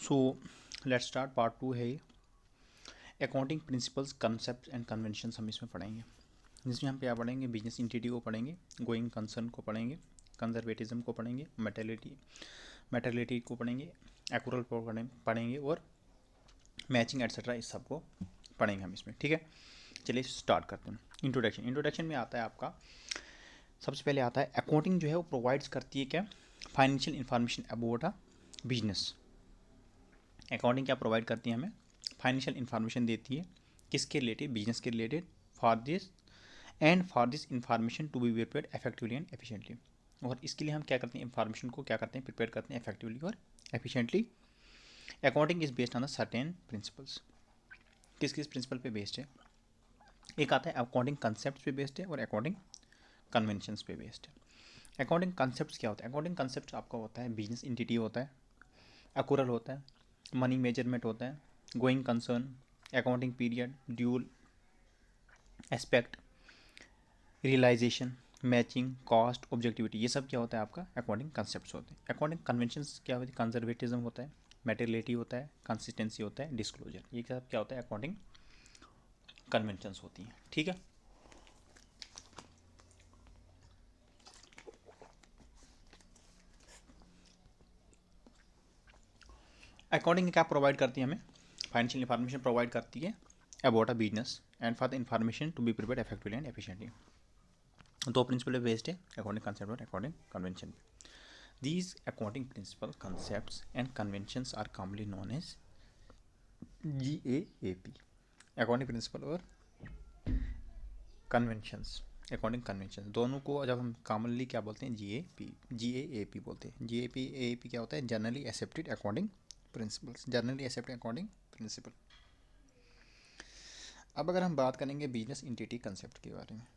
So let's start part 2 है ये accounting principles concept and convention हम इसमें पढ़ेंगे, जिसमें हम क्या पढ़ेंगे, बिजनेस इंटिटी को पढ़ेंगे, गोइंग कंसर्न को पढ़ेंगे, कंजर्वेटिज्म को पढ़ेंगे, मेटलिटी को पढ़ेंगे, एक्यूरल को पढ़ेंगे और मैचिंग एटसेट्रा इस सब को पढ़ेंगे हम इसमें। ठीक है, चलिए स्टार्ट करते हैं। इंट्रोडक्शन में आता है आपका, सबसे पहले आता है अकाउंटिंग जो है वो प्रोवाइड्स करती है क्या, financial information about a business. Accounting क्या प्रोवाइड करती है, हमें फाइनेंशियल इंफॉर्मेशन देती है, किसके रिलेटेड, बिजनेस के related, for this information to be prepared effectively and efficiently. और इसके लिए हम क्या करते हैं, इंफॉर्मेशन को क्या करते हैं, प्रिपेयर करते हैं इफेक्टिवली और efficiently. Accounting is based on the certain principles. किस किस प्रिंसिपल पे बेस्ड है, एक आता है अकाउंटिंग कंसेप्ट पे बेस्ड है और अकाउंटिंग कन्वेंशंस पे बेस्ड है। अकाउंटिंग कंसेप्ट क्या होता है, अकाउंटिंग कंसेप्ट आपका होता है बिजनेस इंटिटी होता है, अकुरल होता है, मनी मेजरमेंट होता है, going concern, accounting period, dual aspect, realisation, matching, cost, objectivity, ये सब क्या होता है आपका अकाउंटिंग कंसेप्ट होते हैं। अकाउंटिंग कन्वेंशंस क्या होती है, कंजर्वेटिज्म होता है, मेटेरियलिटी होता है, कंसिस्टेंसी होता है, डिस्क्लोजर, ये सब क्या होता है अकाउंटिंग कन्वेंशंस होती हैं। ठीक है, अकाउंटिंग क्या प्रोवाइड करती है, हमें फाइनेंशियल इंफॉर्मेशन प्रोवाइड करती है about a business and for the information to be prepared effectively and efficiently. दो प्रिंसिपल पे बेस्ड है, अकाउंटिंग कंसेप्ट और accounting convention. These accounting principles, concepts, and conventions are commonly known as GAAP, accounting principle और conventions, accounting convention दोनों को जब हम commonly क्या बोलते हैं, GAP बोलते हैं। GAP क्या होता है, generally accepted accounting principles, generally accepted accounting principle. अब अगर हम बात करेंगे बिजनेस इंटिटी कंसेप्ट के बारे में,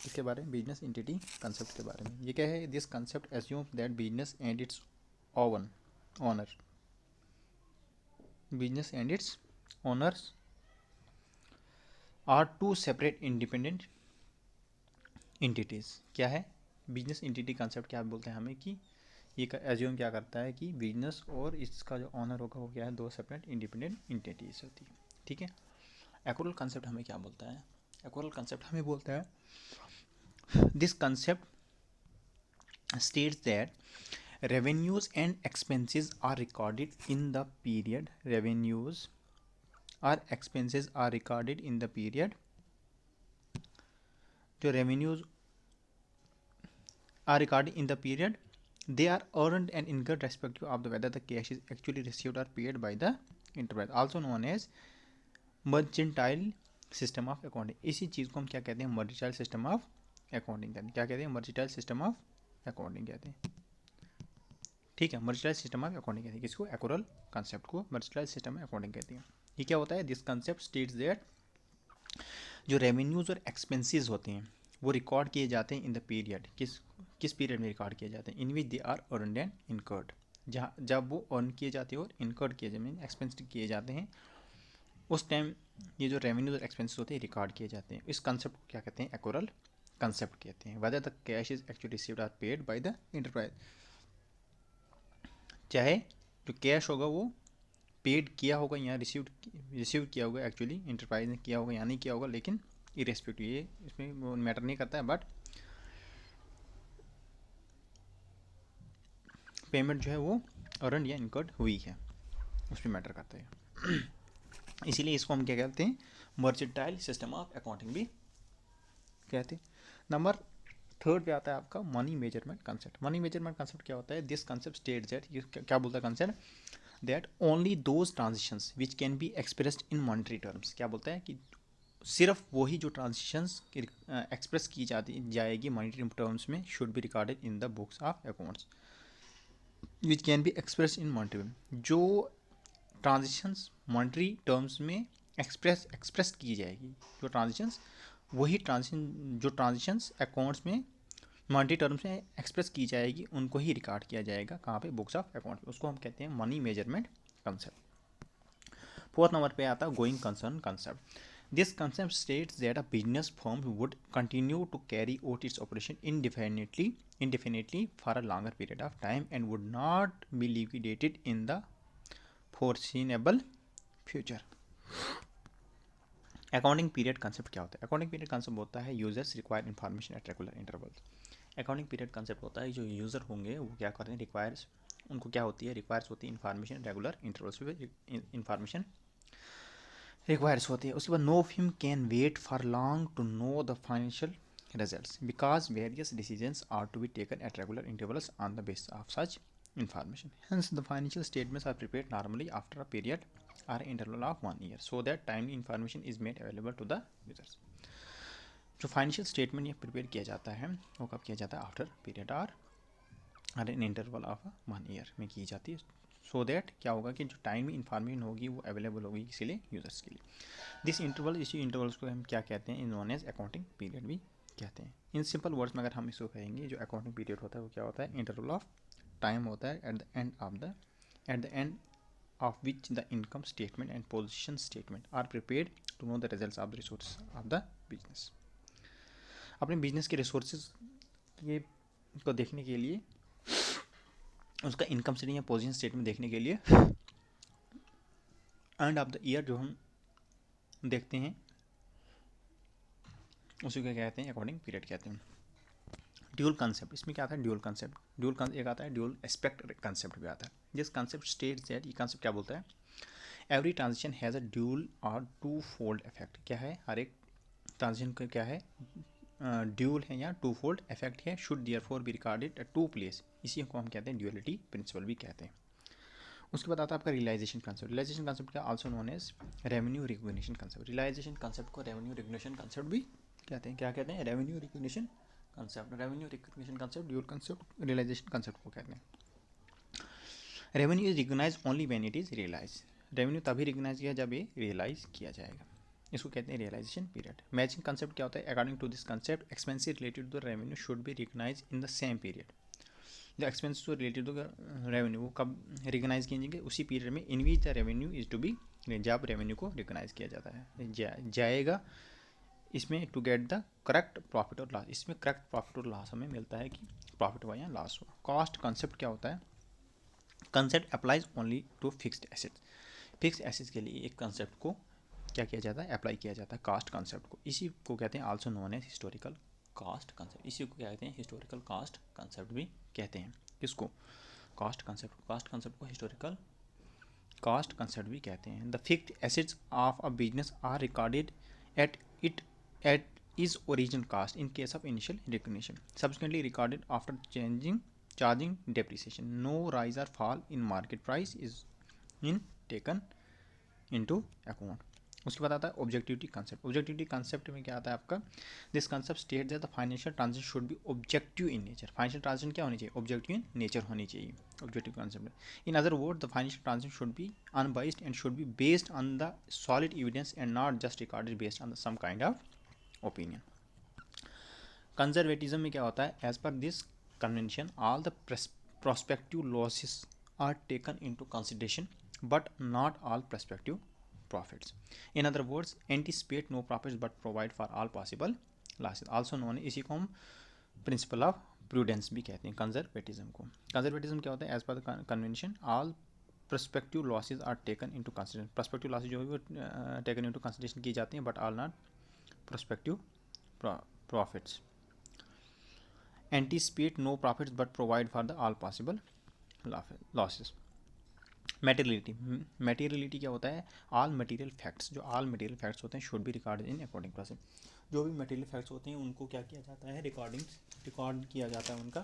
इसके बारे में बिजनेस इंटिटी कंसेप्ट के बारे में, ये क्या है, this concept assumes that business and its owner business and its owners are two separate independent entities. क्या है, बिजनेस इंटिटी कंसेप्ट क्या बोलते हैं हमें कि ये एज्यूम क्या करता है कि बिजनेस और इसका जो ऑनर होगा वो क्या है, दो सेपरेट इंडिपेंडेंट इंटिटीज़ होती है। ठीक है, एक्यूरल कंसेप्ट हमें क्या बोलता है, एक्यूरल कंसेप्ट हमें बोलता है, this concept states that revenues and expenses are recorded in the period, revenues or expenses are recorded in the period, जो revenues are recorded in the period, they are earned and incurred respective of the whether the cash is actually received or paid by the enterprise, also known as mercantile system of accounting। इसी चीज़ को हम क्या कहते हैं, mercantile system of accounting कहते हैं। क्या कहते हैं, mercantile system of accounting कहते हैं। ठीक है, मर्चेंटाइज सिस्टम ऑफ अकाउंटिंग कहते हैं किसको, एक्यूरल कंसेप्ट को मर्चेंटाइज सिस्टम ऑफ अकाउंटिंग कहते हैं। ये क्या होता है, दिस कंसेप्ट स्टेट्स दैट जो रेवेन्यूज और एक्सपेंसेस होते हैं वो रिकॉर्ड किए जाते हैं इन द पीरियड, किस पीरियड में रिकॉर्ड किए जाते हैं, in which they are earned and incurred, जहाँ जब वो अर्न किए जाते हैं और इनकर्ड किए जाते हैं, एक्सपेंस किए जाते हैं, उस टाइम ये जो रेवेन्यूज और एक्सपेंसेस होते हैं रिकॉर्ड किए जाते हैं। इस कंसेप्ट को क्या कहते हैं, एक्यूरल कंसेप्ट कहते हैं। Whether the cash is actually received or paid by the enterprise, चाहे जो कैश होगा वो पेड किया होगा या रिसीव किया होगा, एक्चुअली इंटरप्राइज ने किया होगा या नहीं किया होगा, लेकिन इरेस्पेक्टिव ये इसमें मैटर नहीं करता है, बट पेमेंट जो है वो अर्न या इनकर्ड हुई है उसमें मैटर करता है। इसीलिए इसको हम क्या कहते हैं, मर्चेंटाइल सिस्टम ऑफ अकाउंटिंग भी कहते हैं। नंबर थर्ड पे आता है आपका money measurement concept. Money measurement concept क्या होता है, दिस कंसेप्ट स्टेट्स दैट, ये क्या बोलता है concept, that only those transactions which can be expressed in monetary terms. क्या बोलता है कि सिर्फ वही जो ट्रांजेक्शंस एक्सप्रेस की जाएगी मॉनेटरी टर्म्स में, should be recorded in the books of accounts which can be express in monetary. जो ट्रांजेक्शंस मॉनेटरी टर्म्स में एक्सप्रेस की जाएगी, जो ट्रांजेक्शंस वही जो ट्रांजेक्शंस अकाउंट्स में मॉनेटरी टर्म्स में एक्सप्रेस की जाएगी उनको ही रिकॉर्ड किया जाएगा, कहाँ पे, बुक्स ऑफ अकाउंट, उसको हम कहते हैं money measurement concept. Fourth number पे आता है going concern concept. This concept states that a business firm would continue to carry out its operation indefinitely for a longer period of time and would not be liquidated in the foreseeable future. Accounting period concept क्या होता है? Accounting period concept होता है users require information at regular intervals. Accounting period concept होता है जो user होंगे वो क्या करते हैं, रिक्वायर्स, उनको क्या होती है, रिक्वायर्स होती है इन्फॉर्मेशन रेगुलर इंटरवल्स पे इन्फॉर्मेशन रिक्वायर्स होती है। उसके बाद no film can wait for long to know the financial results because various decisions are to be taken at regular intervals on the basis of such information. Hence, the financial statements are prepared normally after a period or interval of 1 year so that timely information is made available to the users. जो financial statement ये prepare किया जाता है वो कब किया जाता है? आफ्टर पीरियड और इन इंटरवल ऑफ 1 ईयर में की जाती है, सो दैट क्या होगा कि जो टाइम इन्फॉर्मेशन होगी वो अवेलेबल होगी किसी लिए, यूजर्स के लिए। दिस इंटरवल, इसी इंटरवल्स को हम क्या कहते हैं, in known as accounting period भी कहते हैं। इन सिंपल वर्ड्स में अगर हम इसको कहेंगे, जो अकाउंटिंग पीरियड होता है वो क्या होता है, इंटरवल ऑफ टाइम होता है at the end of which the income statement and position statement are prepared to know the results of the resource of the business. अपने बिजनेस के रिसोर्सेज ये को देखने के लिए, उसका इनकम स्टेटमेंट या पोजीशन स्टेटमेंट देखने के लिए एंड ऑफ द ईयर जो हम देखते हैं उसी को क्या कहते हैं, अकाउंटिंग पीरियड कहते हैं। ड्यूल कंसेप्ट, इसमें क्या आता है, ड्यूल कंसेप्ट, एक आता है ड्यूल एस्पेक्ट कंसेप्ट भी आता है। जिस कंसेप्ट स्टेट्स दैट, ये कंसेप्ट क्या बोलता है, every transaction has a dual और टू फोल्ड इफेक्ट। क्या है, हर एक ट्रांजेक्शन का क्या है, ड्यूल है या टू फोल्ड इफेक्ट है, should therefore be recorded at two place, इसी को हम कहते हैं ड्यूअलिटी प्रिंसिपल भी कहते हैं। उसके बाद आता है आपका रियलाइजेशन कंसेप्ट। रियलाइजेशन कंसेप्ट क्या, also known as revenue recognition concept. Realisation concept को रेवेन्यू रिकग्निशन कंसेप्ट भी कहते हैं। क्या कहते हैं, revenue recognition concept. Revenue recognition concept, dual concept, realisation concept को कहते हैं। Revenue is recognise only when it is realise. Revenue तभी रिकग्नाइज किया जब ये रियलाइज किया जाएगा, इसको कहते हैं रियलाइजेशन पीरियड। मैचिंग कंसेप्ट क्या होता है, according to this concept expenses related to the revenue should be recognise in the same period. जो expense to related to revenue वो कब रिकग्नाइज किए जाएंगे, उसी पीरियड में in which the revenue is to be, जब रेवेन्यू को recognise किया जाता है जाएगा। इसमें to get the correct profit और लॉस, इसमें करेक्ट प्रॉफिट और लॉस हमें मिलता है कि प्रॉफिट हुआ या लॉस हुआ। कॉस्ट कंसेप्ट क्या होता है, concept applies only to fixed assets. Fixed assets के लिए एक कंसेप्ट को क्या किया जाता है, अप्लाई किया जाता है, कास्ट कंसेप्ट को। इसी को कहते हैं also known as historical cost concept. इसी को क्या कहते हैं, हिस्टोरिकल कास्ट कंसेप्ट भी कहते हैं। किसको, कास्ट कंसेप्ट। कास्ट कंसेप्ट को हिस्टोरिकल कास्ट कंसेप्ट भी कहते हैं। The fixed assets of a business are recorded at is original cost in case of initial recognition, subsequently recorded after charging depreciation. No rise or fall in market price is in taken into account. उसके बाद आता है objectivity concept. Objectivity concept में क्या आता है आपका, this concept state that the financial transaction should be objective in nature. Financial transaction क्या होनी चाहिए, ऑब्जेक्टिव इन नेचर होनी चाहिए, objective concept. In other word, the financial transaction should be unbiased and should be based on the solid evidence and not just recorded based on some kind of opinion. Conservatism में क्या होता है, as per this convention all the prospective losses are taken into consideration but not all prospective profits. In other words, anticipate no profits but provide for all possible losses, also known, इसी को हम principle of prudence भी कहते हैं conservatism को। Conservatism क्या होता है, as per the convention all prospective losses are taken into consideration। prospective losses जो है वो taken into consideration की जाती हैं, but all not prospective profits। anticipate no profits but provide for the all possible losses। Materiality क्या होता है, all material facts, जो ऑल मटेरियल फैक्ट्स होते हैं should be recorded in according process. जो भी मटेरियल फैक्ट्स होते हैं उनको क्या किया जाता है, रिकॉर्ड किया जाता है उनका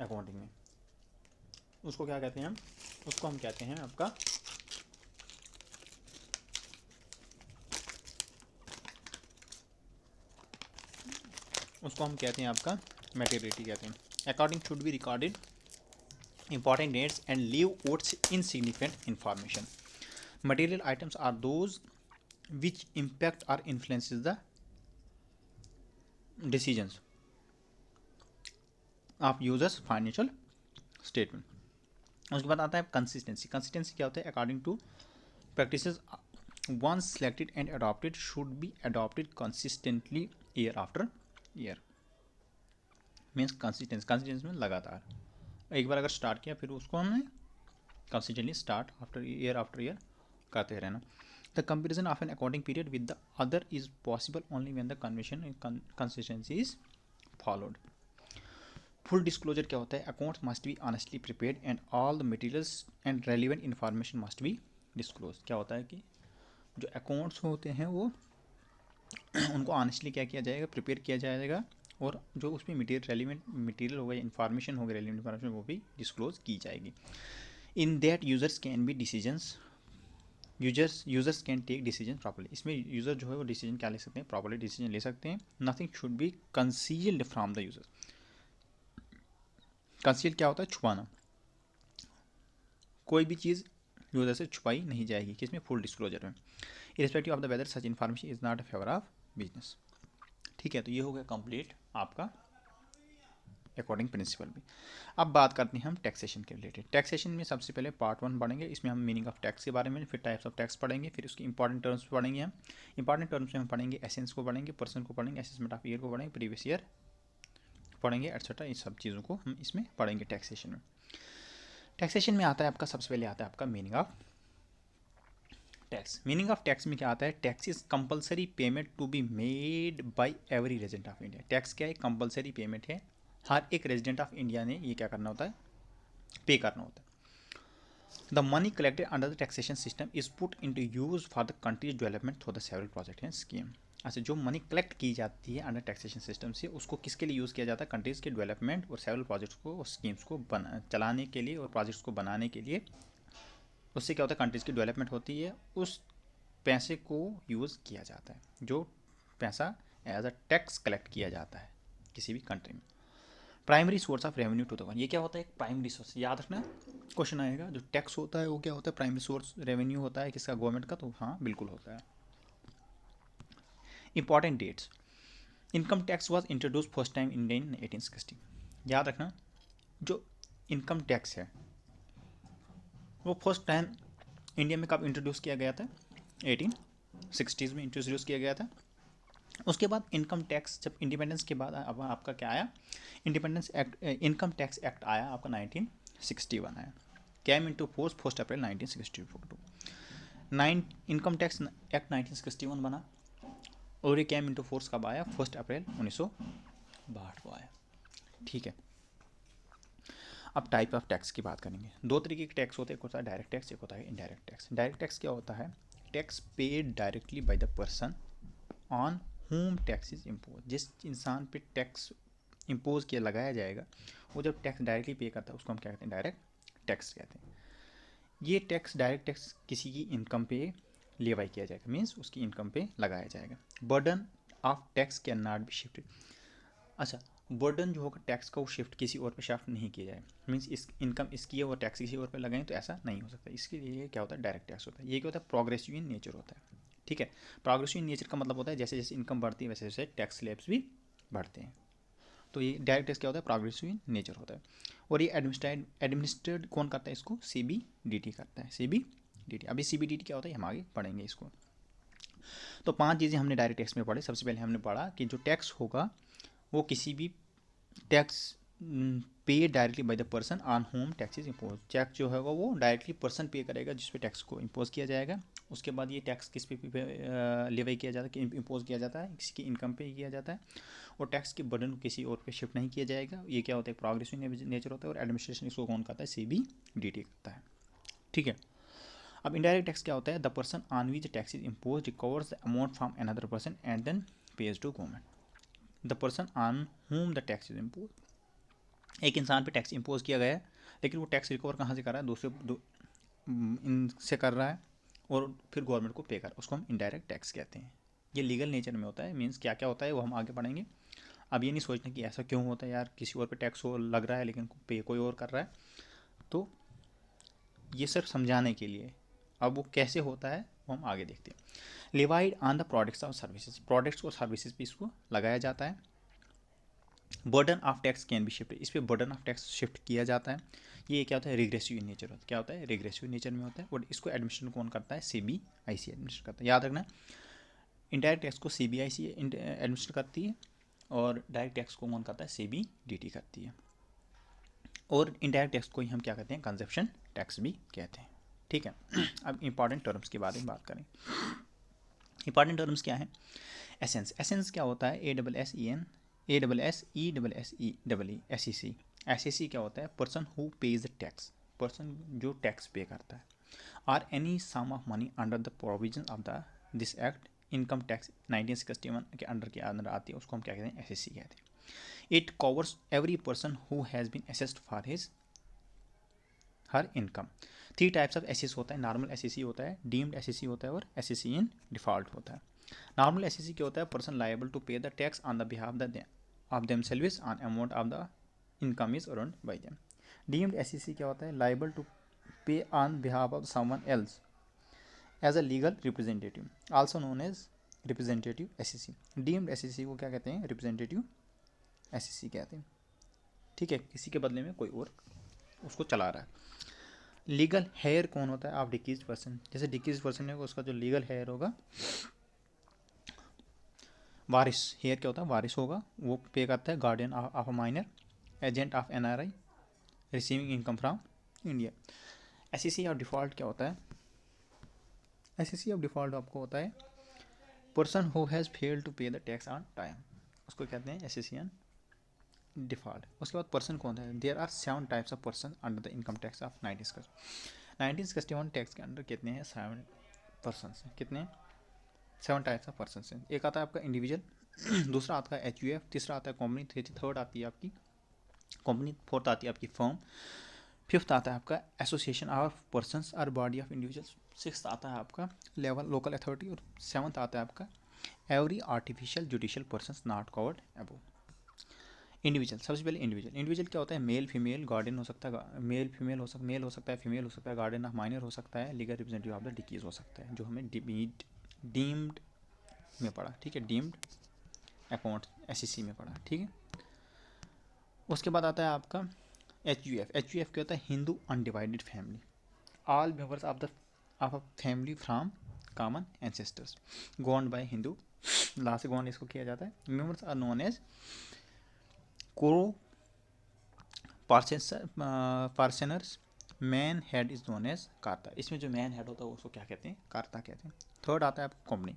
अकाउंटिंग में। उसको क्या कहते हैं हम, उसको हम कहते हैं आपका आपका मटेरियलिटी कहते हैं। According should be recorded important dates and leave out insignificant information. Material items are those which impact or influences the decisions of users financial statement. उसके बाद आता है कंसिस्टेंसी। कंसिस्टेंसी क्या होता है, according to practices once selected and adopted should be adopted consistently year after year। Means consistency में लगातार, एक बार अगर स्टार्ट किया फिर उसको हमने कंसिस्टेंटली स्टार्ट आफ्टर ईयर करते रहना। The comparison of an accounting period with the other is possible only when the convention and consistency is followed. Full disclosure क्या होता है? Accounts must be honestly prepared and all the materials and relevant information must be disclose. क्या होता है कि जो accounts होते हैं वो उनको ऑनेस्टली क्या किया जाएगा? प्रिपेयर किया जाएगा, और जो उसमें रेलिवेंट मटेरियल होगा, इन्फॉर्मेशन होगा, रेलिवेंट इन्फॉर्मेशन वो भी डिस्क्लोज की जाएगी। In that users can be decisions users can take decision properly. इसमें यूजर जो है वो डिसीजन क्या ले सकते हैं? प्रॉपर्ली डिसीजन ले सकते हैं। Nothing should be concealed from the user. Conceal क्या होता है? छुपाना। कोई भी चीज़ यूजर से छुपाई नहीं जाएगी, किसमें? फुल डिस्क्लोजर में। Irrespective of the whether such information is not a favour of business. ठीक है, तो ये हो गया कंप्लीट आपका अकॉर्डिंग प्रिंसिपल भी। अब बात करते हैं हम टैक्सेशन के रिलेटेड। टैक्सेशन में सबसे पहले पार्ट 1 पढ़ेंगे, इसमें हम मीनिंग ऑफ टैक्स के बारे में, फिर टाइप्स ऑफ टैक्स पढ़ेंगे, फिर उसकी इंपॉर्टेंट टर्म्स पढ़ेंगे। हम इंपॉर्टेंट टर्म्स में हम पढ़ेंगे एसेंस को पढ़ेंगे, पर्सन को पढ़ेंगे, असेसमेंट ऑफ ईयर को पढ़ेंगे, प्रीवियस ईयर पढ़ेंगे, एटसेट्रा। इन सब चीज़ों को हम इसमें पढ़ेंगे टैक्सेशन में। टैक्सेशन में आता है आपका, सबसे पहले आता है आपका meaning of tax. Meaning of tax में क्या आता है? Tax is compulsory payment to be made by every resident of India. Tax क्या है? कंपलसरी पेमेंट है, हर एक रेजिडेंट ऑफ इंडिया ने ये क्या करना होता है? पे करना होता है। The money collected under the taxation system is put into use for the country's development through the several project and scheme. अच्छा, जो मनी कलेक्ट की जाती है अंडर टैक्सेशन सिस्टम से, उसको किसके लिए यूज़ किया जाता है? कंट्रीज़ के डेवलपमेंट और सेवरल प्रोजेक्ट्स को और स्कीम्स को चलाने के लिए और प्रोजेक्ट्स को बनाने के लिए। उससे क्या होता है? कंट्रीज़ की डेवलपमेंट होती है, उस पैसे को यूज़ किया जाता है, जो पैसा एज अ टैक्स कलेक्ट किया जाता है किसी भी कंट्री में। Primary source of revenue to the one, ये क्या होता है? एक प्राइमरी सोर्स। याद रखना, क्वेश्चन आएगा, जो टैक्स होता है वो क्या होता है? प्राइमरी सोर्स रेवेन्यू होता है किसका? गवर्नमेंट का। तो हाँ, बिल्कुल होता है। Important dates. Income tax was introduce first time India in 1860। याद रखना, जो इनकम टैक्स है वो फर्स्ट टाइम इंडिया में कब इंट्रोड्यूस किया गया था? 1860s में इंट्रोड्यूस किया गया था। उसके बाद इनकम टैक्स, जब इंडिपेंडेंस के बाद अब आपका क्या आया? Independence act, income tax act आया आपका 1961 आया, कैम इनटू फोर्स 1 अप्रैल 1962। इनकम टैक्स एक्ट 1961 बना, और ये कैम इनटू फोर्स कब आया? 1 अप्रैल 1962 को आया। ठीक है, अब टाइप ऑफ टैक्स की बात करेंगे। दो तरीके के टैक्स होते हैं, एक होता है डायरेक्ट टैक्स, एक होता है इनडायरेक्ट टैक्स। डायरेक्ट टैक्स क्या होता है? Tax paid directly by the person on home tax is impose. जिस इंसान पे टैक्स इम्पोज किया, लगाया जाएगा, वो जब टैक्स डायरेक्टली पे करता है उसको हम क्या कहते हैं? डायरेक्ट टैक्स कहते हैं। ये टैक्स, डायरेक्ट टैक्स किसी की इनकम पे लेवाई किया जाएगा, मीन्स उसकी इनकम पे लगाया जाएगा। Burden of tax can not be shifted. अच्छा, बर्डन जो होगा टैक्स का वो शिफ्ट किसी और पे शिफ्ट नहीं किया जाए, मीन्स इस इनकम इसकी है और टैक्स किसी और पे लगाएं तो ऐसा नहीं हो सकता। इसके लिए क्या होता है? डायरेक्ट टैक्स होता है। ये क्या होता है? प्रोग्रेसिव इन नेचर होता है। ठीक है, प्रोग्रेसिव इन नेचर का मतलब होता है जैसे जैसे इनकम बढ़ती है वैसे वैसे टैक्स स्लैब्स भी बढ़ते हैं। तो ये डायरेक्ट टैक्स क्या होता है? प्रोग्रेसिव इन नेचर होता है। और ये एडमिनिस्ट्रेट कौन करता है इसको? CBDT करता है, CBDT। अभी CBDT क्या होता है हम आगे पढ़ेंगे इसको। तो 5 चीज़ें हमने डायरेक्ट टैक्स में पढ़ी। सबसे पहले हमने पढ़ा कि जो टैक्स होगा वो किसी भी टैक्स पे directly by the person on home taxes impose. Tax जो होगा वो डायरेक्टली पर्सन पे करेगा जिस पे टैक्स को इम्पोज किया जाएगा। उसके बाद ये टैक्स किस पे लेवाई किया जाता है, इम्पोज किया जाता है? किसी की इनकम पे किया जाता है। और टैक्स के बर्डन को किसी और पे शिफ्ट नहीं किया जाएगा। ये क्या होता है? प्रोग्रेसिव नेचर होता है। और एडमिनिस्ट्रेशन इसको कौन करता है? CBDT करता है। ठीक है, अब इनडायरेक्ट टैक्स क्या होता है? The person on which tax is impose recovers the amount from another person and then pays to government. The person on whom the tax is impose, एक इंसान पे टैक्स इम्पोज किया गया है, लेकिन वो टैक्स रिकवर कहाँ से कर रहा है? इनसे कर रहा है और फिर गवर्नमेंट को पे कर, उसको हम इनडायरेक्ट टैक्स कहते हैं। ये लीगल नेचर में होता है, मीन्स क्या क्या होता है वो हम आगे पढ़ेंगे। अब ये नहीं सोचना कि ऐसा क्यों होता है यार, किसी और पे टैक्स हो लग रहा है लेकिन पे कोई और कर रहा है। तो ये सिर्फ समझाने के लिए। अब वो कैसे होता है वो हम आगे देखते हैं। लिवाइड ऑन द प्रोडक्ट्स और सर्विसेज, प्रोडक्ट्स और सर्विसेज पे इसको लगाया जाता है। Burden of tax can be shift, इस पर बर्डन ऑफ टैक्स शिफ्ट किया जाता है। ये क्या होता है? रिग्रेसिव इन नेचर होता है। क्या होता है? रिग्रेसिव नेचर में होता है। और इसको एडमिनिस्ट्रेशन कौन करता है? CBIC एडमिनिस्ट्रेट करता है। याद रखना, इनडायरेक्ट टैक्स को CBIC एडमिनिस्ट्रेट करती है और डायरेक्ट टैक्स को कौन करता है? CBDT करती है। और इनडायरेक्ट टैक्स को ही हम क्या कहते हैं, कंजप्शन टैक्स भी कहते हैं। ठीक है, अब इंपॉर्टेंट टर्म्स के बारे में बात करें। इंपॉर्टेंट टर्म्स क्या है? एसेंस, एसेंस क्या होता है? ASSEN, ASSEEE, SEC क्या होता है? Person who pays the tax, person जो टैक्स पे करता है। Or any sum of money under the provision of the this act, income tax 1961 के अंदर आती है, उसको हम क्या कहते हैं? SEC कहते हैं। It covers every person who has been assessed for his her income. 3 types of assessee होता है, नॉर्मल SEC होता है, डीम्ड SEC होता है और SEC इन डिफॉल्ट होता है। नॉर्मल SEC क्या होता है? Person liable to pay the tax on the behalf of themselves on amount of the income is earned by them. Deemed SEC क्या होता है? Liable to pay on behalf of someone else as a legal representative, also known as representative SEC। Deemed SEC को क्या कहते हैं? Representative SEC कहते हैं। ठीक है, किसी के बदले में कोई और उसको चला रहा है। लीगल हेयर कौन होता है? आप डिकीज पर्सन, जैसे डिकीज पर्सन है उसका जो लीगल हेयर होगा, वारिस, हेयर क्या होता है? वारिस होगा, वो पे करता है। Guardian of a minor, agent of NRI receiving income from India. SEC of default क्या होता है? SEC ऑफ डिफॉल्ट आपको होता है person who has failed to pay the tax on time, उसको कहते हैं SEC ऑन डिफॉल्ट। उसके बाद पर्सन कौन है? There are 7 types of person under the income tax of 1961 tax के अंडर कितने हैं? 7 पर्सन हैं। कितने? 7 टाइप्स ऑफ पर्सन हैं। एक आता है आपका इंडिविजुअल, दूसरा आता है HUF, तीसरा आता है कंपनी, थर्ड आती है आपकी कंपनी, फोर्थ आती है आपकी फर्म, फिफ्थ आता है आपका एसोसिएशन ऑफ पर्सनस और बॉडी ऑफ इंडिविजुअल्स, सिक्स्थ आता है आपका लेवल लोकल अथॉरिटी, और सेवन्थ आता है आपका every artificial judicial persons not covered above. Individual, सबसे पहले इंडिविजुअल। इंडिविजुअल क्या होता है? मेल फीमेल गार्डियन हो सकता है, मेल फीमेल हो सकता, मेल हो सकता है, फीमेल हो सकता है, गार्डियन ऑफ माइनर हो सकता है, लीगल रिप्रेजेंटेटिव ऑफ द डिकीज हो सकता है, जो हमें डीम्ड में पढ़ा। ठीक है, डीम्ड अकाउंट SEC में पढ़ा। ठीक है, उसके बाद आता है आपका HUF। HUF क्या होता है? Hindu undivided family, all members of a family from common ancestors governed by Hindu law से गवर्न इसको किया जाता है। Members are known as coparceners, man head is known as karta. इसमें जो मैन हेड होता है उसको क्या कहते हैं? कार्ता कहते हैं। थर्ड आता है आपको company,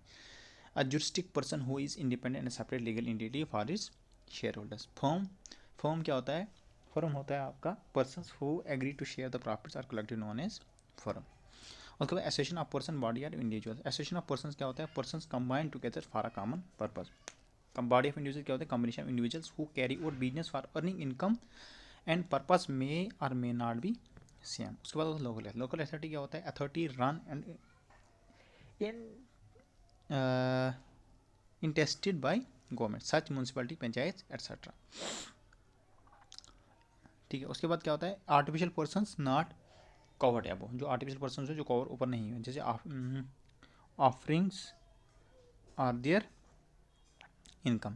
a juristic person who is independent and separate legal entity for his share holders. Firm क्या होता है? फर्म होता है आपका persons who agree to share the profits are collected known as firm. उसके बाद association of person body or individual. Association of persons क्या होता है? Persons combine together for a common purpose. Body of individual क्या होता है? Combination of individuals who carry out business for earning income and purpose may or may not be same. उसके बाद local authority क्या होता है? Authority run and entrusted by government such municipality, panchayat et cetera. ठीक है, उसके बाद क्या होता है? Artificial persons not covered above, जो आर्टिफिशियल पर्सन्स है जो कवर ऊपर नहीं है, जैसे offerings are their income.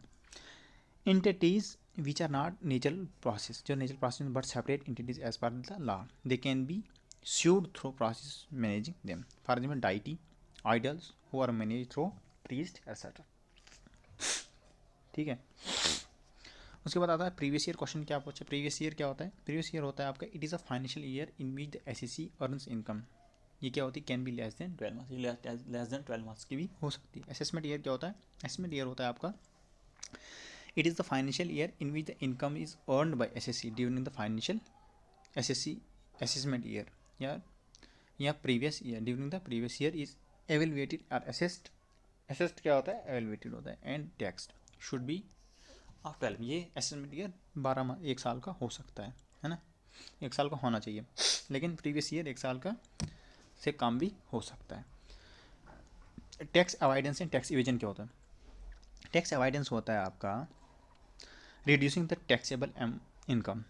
Entities which are not natural process, जो natural process but separate entities as per the law, they can be sued through process managing them, for example deity, idols who are managed through priest etc. ठीक है, उसके बाद आता है previous year question. क्या पूछा? Previous year क्या होता है? प्रीवियस ईयर होता है आपका it is a financial year in which the SEC earns income. ये क्या होती है? Can be less than 12 months, less than 12 months की भी हो सकती है। असेसमेंट ईयर क्या होता है? असेसमेंट ईयर होता है आपका it is the financial year in which the income is earned by SSC during the financial SSC assessment year, या previous year, during the previous year is evaluated or assessed क्या होता है? evaluated होता है and taxed should be of 12। ये assessment year 1 साल का हो सकता है ना, 1 साल का होना चाहिए, लेकिन प्रीवियस ईयर 1 साल का से कम भी हो सकता है। Tax avoidance and tax evasion क्या होता है? टैक्स अवॉइडेंस होता है आपका reducing the taxable income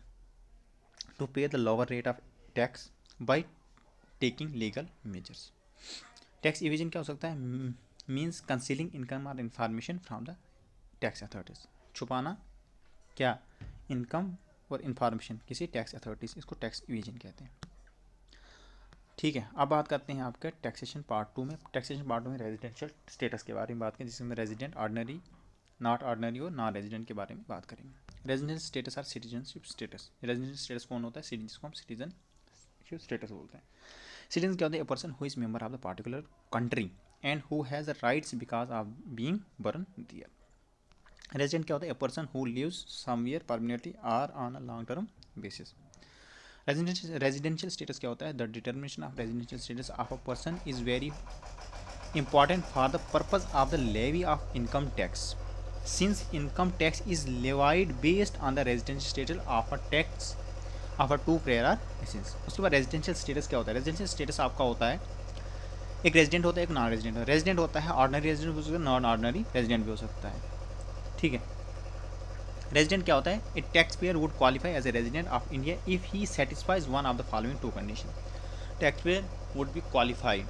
to pay the lower rate of tax by taking legal measures. Tax evasion क्या हो सकता है? Means concealing income or information from the tax authorities, छुपाना क्या? इनकम और इंफॉर्मेशन किसी टैक्स अथॉरिटीज, इसको टैक्स इवेजन कहते हैं। ठीक है, अब बात करते हैं आपके टैक्सेशन पार्ट 2 में। टैक्सेशन पार्ट 2 में रेजिडेंशियल स्टेटस के बारे में बात करें, जिसमें रेजिडेंट, ऑर्डिनरी, नॉट ऑर्डिनरी और नॉन रेजिडेंट के बारे में बात करेंगे। Residential status or citizenship status. Residential status कौन होता है? जिसको हम सिटीजनशिप स्टेटस बोलते हैं। सिटीजन क्या होता है? A person who is member of the particular country and who has rights because of being born there. Resident क्या होता है? A person who lives somewhere permanently or on a long term basis. Residential status क्या होता है? The determination of residential status of a person is very important for the purpose of the levy of income tax, since income tax is levied based on the residential status of a tax of a two prior residence। उसके बाद residential status क्या होता है? Residential status आपका होता है, एक resident होता है, एक नॉन रेजिडेंट होता है। रेजिडेंट होता है ऑर्डनरी रेजिडेंट हो सकता है, नॉन ऑर्डनरी रेजिडेंट भी हो सकता है, ठीक है। रेजिडेंट क्या होता है? A tax payer would qualify as a resident of India if he satisfies one of the following two condition. Tax payer would be qualified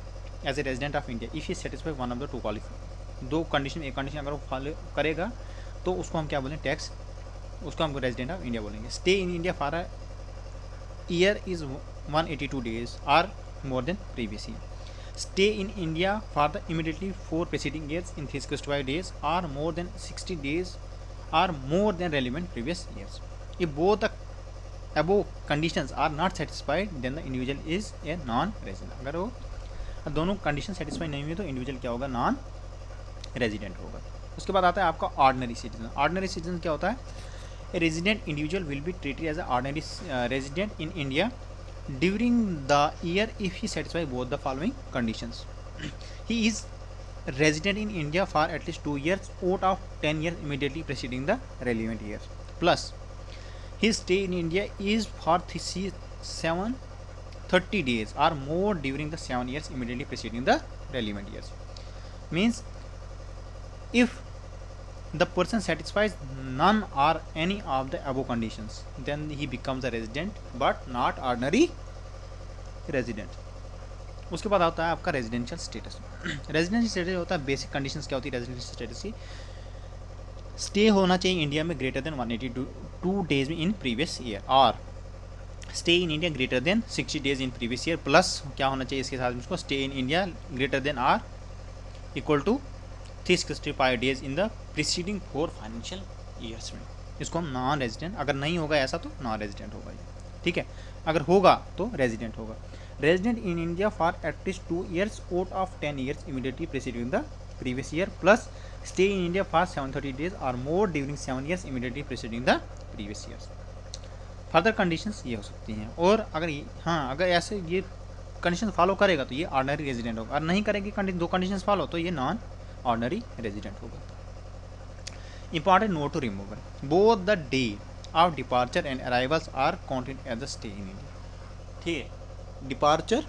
as a resident of India if he satisfy one of the two qualify. दो condition, एक condition अगर वो follow करेगा तो उसको हम क्या बोलेंगे? टैक्स, उसको हम रेजिडेंट ऑफ इंडिया बोलेंगे। Stay in India for a year is 182 days or more than previous year. Stay in India for the immediately 4 preceding years in 365 days or more than 60 days or more than relevant previous years. If both the above conditions are not satisfied then the individual is a non resident। अगर वो दोनों condition satisfy नहीं हुई तो individual क्या होगा? Non resident होगा। उसके बाद आता है आपका ऑर्डिनरी सिटीजन। ऑर्डिनरी सिटीजन क्या होता है? A resident individual will be treated as a ordinary resident in India during the year if he satisfy both the following conditions. He is resident in India for at least 2 years out of 10 years immediately preceding the relevant years, plus his stay in India is for 30 days or more during the 7 years immediately preceding the relevant years। Means if the person satisfies none or any of the above conditions then he becomes a resident but not ordinary resident। उसके बाद आता है आपका residential status. Residential status होता है, basic conditions क्या होती है रेजिडेंशियल स्टेटस की? स्टे होना चाहिए इंडिया में ग्रेटर देन 182 days में इन प्रीवियस ईयर, और stay in India greater than 60 days in previous year, plus क्या होना चाहिए इसके साथ में? उसको stay in India greater than or equal to 365 days in the preceding 4 financial years में। इसको हम नॉन रेजिडेंट, अगर नहीं होगा ऐसा तो नॉन रेजिडेंट होगा ये, ठीक है। अगर होगा तो रेजिडेंट होगा। Resident in India for at least 2 years out of 10 years immediately preceding the previous year, plus stay in India for 730 days और मोर during 7 years immediately preceding the previous years. Further conditions ये हो सकती हैं, और अगर हाँ अगर ऐसे ये कंडीशन फॉलो करेगा तो ये ऑर्डिनरी रेजिडेंट होगा, और नहीं करेगी दो कंडीशंस फॉलो तो ये नॉन ऑर्डिनरी रेजिडेंट होगा। Important note to remember, both the day of departure and arrivals are counted as the stay in India, ठीक है। डिपार्चर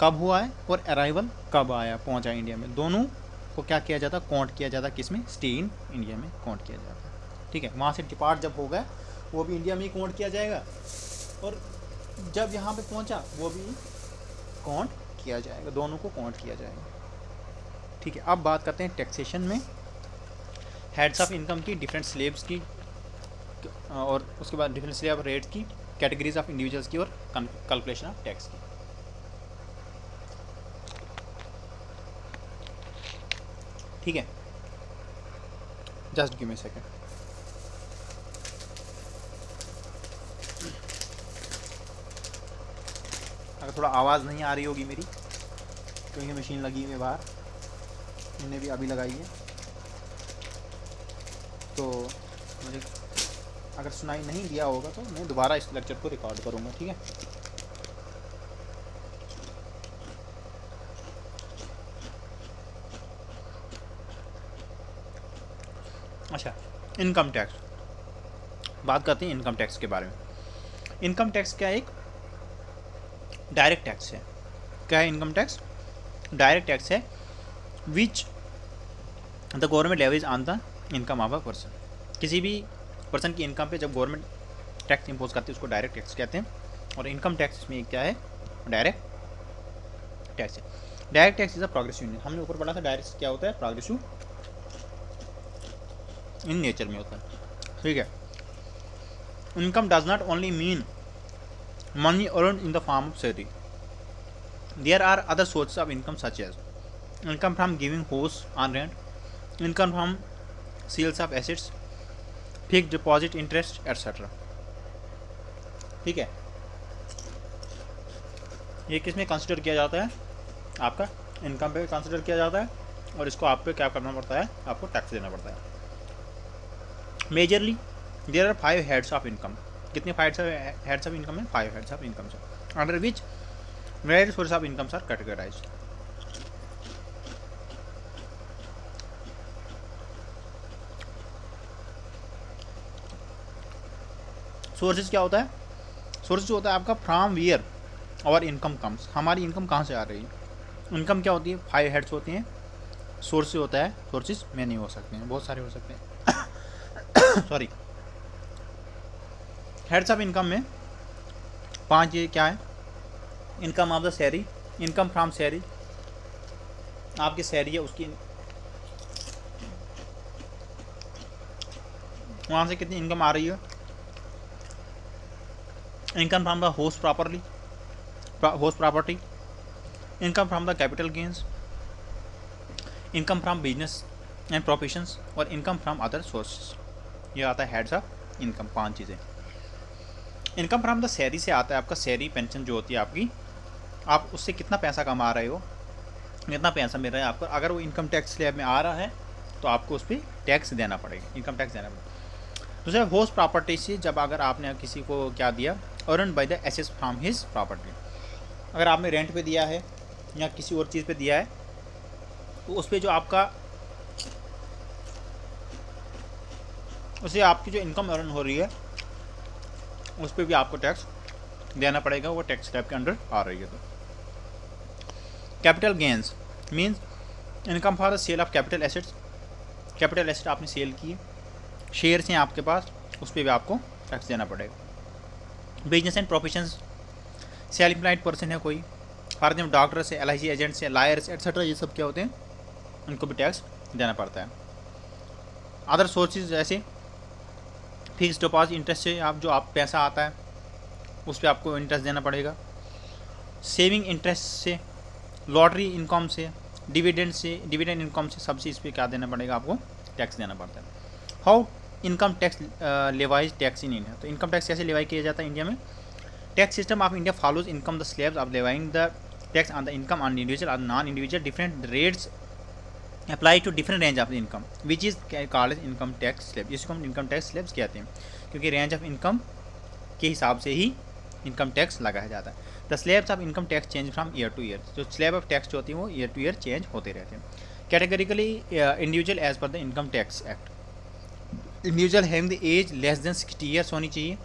कब हुआ है और अराइवल कब आया, पहुंचा इंडिया में, दोनों को क्या किया जाता है? काउंट किया जाता है किस में? स्टे इन इंडिया में काउंट किया जाता है, ठीक है। वहाँ से डिपार्ट जब होगा वो भी इंडिया में ही काउंट किया जाएगा, और जब यहाँ पे पहुँचा वो भी काउंट किया जाएगा, दोनों को काउंट किया जाएगा, ठीक है। अब बात करते हैं टैक्सेशन में हेड्स ऑफ इनकम की, डिफरेंट स्लेब्स की, और उसके बाद डिफरेंट स्लेब रेट्स की, कैटेगरीज ऑफ इंडिविजुअल्स की, और कैलकुलेशन ऑफ टैक्स की। ठीक है, जस्ट गिव मी सेकेंड। अगर थोड़ा आवाज़ नहीं आ रही होगी मेरी, क्योंकि मशीन लगी हुई है बाहर, मैंने भी अभी लगाई है, तो मुझे अगर सुनाई नहीं दिया होगा तो मैं दोबारा इस लेक्चर को रिकॉर्ड करूँगा, ठीक है। अच्छा, इनकम टैक्स, बात करते हैं इनकम टैक्स के बारे में। इनकम टैक्स क्या, एक डायरेक्ट टैक्स है। क्या है इनकम टैक्स? डायरेक्ट टैक्स है which the government levies on the income of a person. किसी भी पर्सन की इनकम पे जब गवर्नमेंट टैक्स इम्पोज करती है उसको डायरेक्ट टैक्स कहते हैं, और इनकम टैक्स में क्या है? डायरेक्ट टैक्स है। Direct tax is a progressive unit, हमने ऊपर पढ़ा था डायरेक्ट क्या होता है? प्रोग्रेसिव इन नेचर में होता है, ठीक है। Income does not only mean money earn in the form of salary, there are other sources of income such as income from giving house on rent, income from sales of assets, fix deposit, interest etcetera. ठीक है, ये किस में consider किया जाता है? आपका income पे कंसिडर किया जाता है, और इसको आप पे क्या करना पड़ता है? आपको टैक्स देना पड़ता है। Majorly there are 5 heads of income. कितने हेड्स ऑफ इनकम है? 5 हेड्स ऑफ इनकम है, under which various source of incomes are categorized. Sources क्या होता है? सोर्स जो होता है आपका फ्रॉम वियर और इनकम कम्स, हमारी इनकम कहाँ से आ रही है। इनकम क्या होती है? 5 हेड्स होती हैं। सोर्स होता है, सोर्सेज मैनी हो सकते हैं, बहुत सारे हो सकते हैं सॉरी। हेड्स ऑफ इनकम में 5 ये क्या है? Income of the salary, income from salary, आपकी सैलरी है उसकी वहाँ से कितनी इनकम आ रही है। Income from the host property, income from the capital gains, income from business and professions, और इनकम फ्रॉम अदर सोर्सेज। ये आता है हेड्स ऑफ इनकम, 5 चीज़ें। इनकम फ्रॉम द सैलरी से आता है आपका सैलरी, पेंशन जो होती है आपकी, आप उससे कितना पैसा कमा रहे हो, कितना पैसा मिल रहा है आपको। अगर वो इनकम टैक्स स्लैब में आ रहा है तो आपको उस पर टैक्स देना पड़ेगा, इनकम टैक्स देना पड़ेगा। दूसरा होस्ट प्रॉपर्टी से, जब अगर आपने किसी को क्या दिया, earn by the assets from his property, अगर आपने रेंट पे दिया है या किसी और चीज़ पे दिया है तो उस पर जो आपका, उससे आपकी जो इनकम अर्न हो रही है उस पर भी आपको टैक्स देना पड़ेगा, वो टैक्स स्लैब के अंडर आ रही है। तो capital gains means income for the sale of capital assets, capital asset आपने सेल किए, शेयर्स हैं आपके पास, उस पर भी आपको टैक्स देना पड़ेगा। Business and professions, self employed person है कोई, फॉर एग्जाम्पल डॉक्टर से, LIC एजेंट से, लायर्स एट्सेट्रा, ये सब क्या होते हैं? उनको भी टैक्स देना पड़ता है। अदर सोर्सेज जैसे फिक्स डिपॉजिट, इंटरेस्ट से जो आप पैसा आता है उस पर आपको इंटरेस्ट देना पड़ेगा। सेविंग इंटरेस्ट से, लॉटरी इनकम से, डिविडेंड इनकम से, सबसे इस पर क्या देना पड़ेगा? आपको टैक्स देना पड़ता है। How income tax levies tax in India, तो इनकम टैक्स कैसे लेवाई किया जाता है इंडिया में? Tax system of India follows income the slabs of levying the tax on the income on individual or non individual, different rates apply to different range of income which is called as income tax slab. इसको हम income tax slabs कहते हैं, क्योंकि range of income के हिसाब से ही income tax लगाया जाता है। The slabs of income tax change from year two year, जो स्लैब ऑफ टैक्स जो होती है वो ईयर टू ईयर चेंज होते रहते हैं। Categorically individual as per the income tax act, individual having the age less than 60 years होनी चाहिए,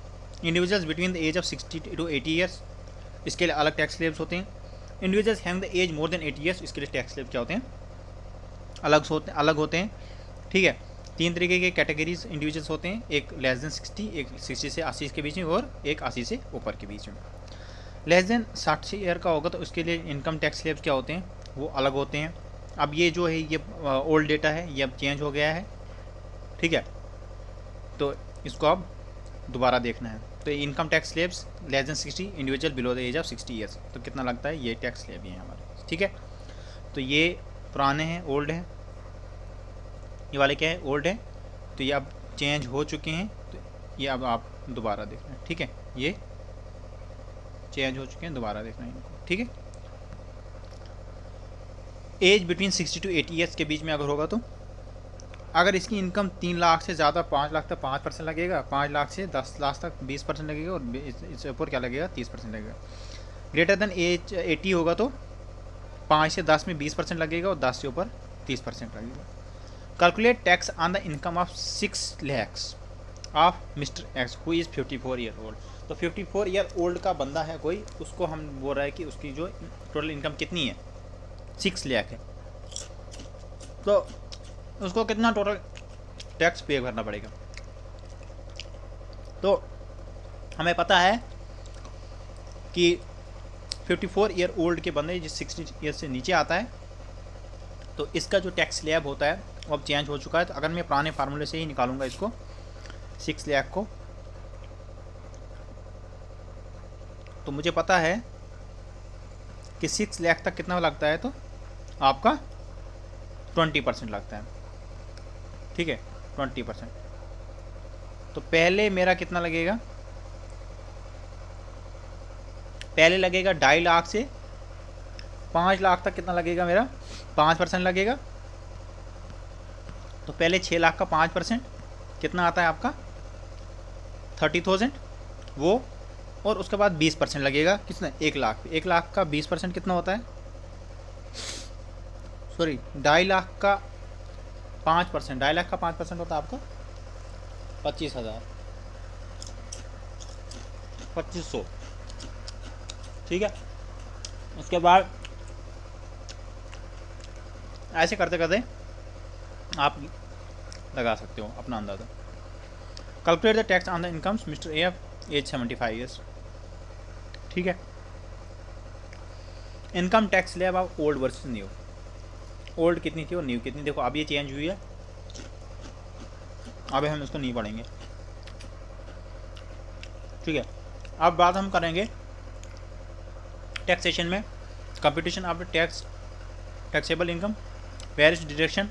individuals between the age of 60 to 80 years, इसके लिए अलग टैक्स स्लैब्स होते हैं। Individuals having the age more than 80 years, इसके लिए tax slab क्या होते हैं? अलग होते हैं। ठीक है, 3 तरीके के कैटेगरीज इंडिविजुअल्स होते हैं, एक लेस देन 60, एक 60 से 80 के बीच में, और एक 80 से ऊपर के बीच में। लेस देन 60 ईयर का होगा तो उसके लिए इनकम टैक्स स्लैब्स क्या होते हैं? वो अलग होते हैं। अब ये जो है ये ओल्ड डेटा है, ये अब चेंज हो गया है। ठीक है, तो इसको अब दोबारा देखना है। तो income tax slabs less than 60, individual below the age of 60 years, तो कितना लगता है? ये टैक्स स्लैब ही है हमारे। ठीक है, तो ये पुराने हैं, ओल्ड हैं, ये वाले क्या है? ओल्ड है। तो ये अब चेंज हो चुके हैं, तो ये अब आप दोबारा देखना है। ठीक है, ये चेंज हो चुके हैं, दोबारा देखना है इनको। ठीक है, एज बिटवीन 60 to 80 ईयर्स के बीच में अगर होगा तो, अगर इसकी इनकम 3 लाख से ज़्यादा 5 लाख तक 5% लगेगा, 5 लाख से 10 लाख तक 20% लगेगा, और इससे ऊपर क्या लगेगा? 30% लगेगा। ग्रेटर देन एज 80 होगा तो 5 से 10 में 20% लगेगा, और 10 से ऊपर 30% लगेगा। Calculate tax on the income of 6 lakhs of mister x who is 54 year old. तो 54 ईयर ओल्ड का बंदा है कोई, उसको हम बोल रहा है कि उसकी जो टोटल इनकम कितनी है? 6 लाख है, तो उसको कितना टोटल टैक्स पे करना पड़ेगा? तो हमें पता है कि 54 ईयर ओल्ड के बंदे जिस 60 ईयर से नीचे आता है तो इसका जो टैक्स स्लैब होता है वो अब चेंज हो चुका है। तो अगर मैं पुराने फार्मूले से ही निकालूंगा इसको 6 लाख को, तो मुझे पता है कि 6 लाख तक कितना लगता है? तो आपका 20% लगता है। ठीक है, 20%। तो पहले मेरा कितना लगेगा, पहले लगेगा 2.5 लाख से 5 लाख तक कितना लगेगा मेरा, 5% लगेगा। तो पहले 6 लाख का 5% कितना आता है आपका 30,000 वो, और उसके बाद 20% लगेगा कितना 1 लाख, 1 लाख का 20% कितना होता है, सॉरी 2.5 लाख का 5%, 2.5 लाख का 5% होता है आपका 25,000, 2500, ठीक है। उसके बाद ऐसे करते करते आप लगा सकते हो अपना अंदाज़ा। Calculate the tax on the incomes mister A age 75 years, ठीक है। इनकम टैक्स स्लैब आप ओल्ड वर्सेस न्यू, ओल्ड कितनी थी और न्यू कितनी, देखो अब ये चेंज हुई है, अब हम इसको नहीं पढ़ेंगे, ठीक है। अब बात हम करेंगे टैक्सेशन में, computation of the tax taxable income, various deduction,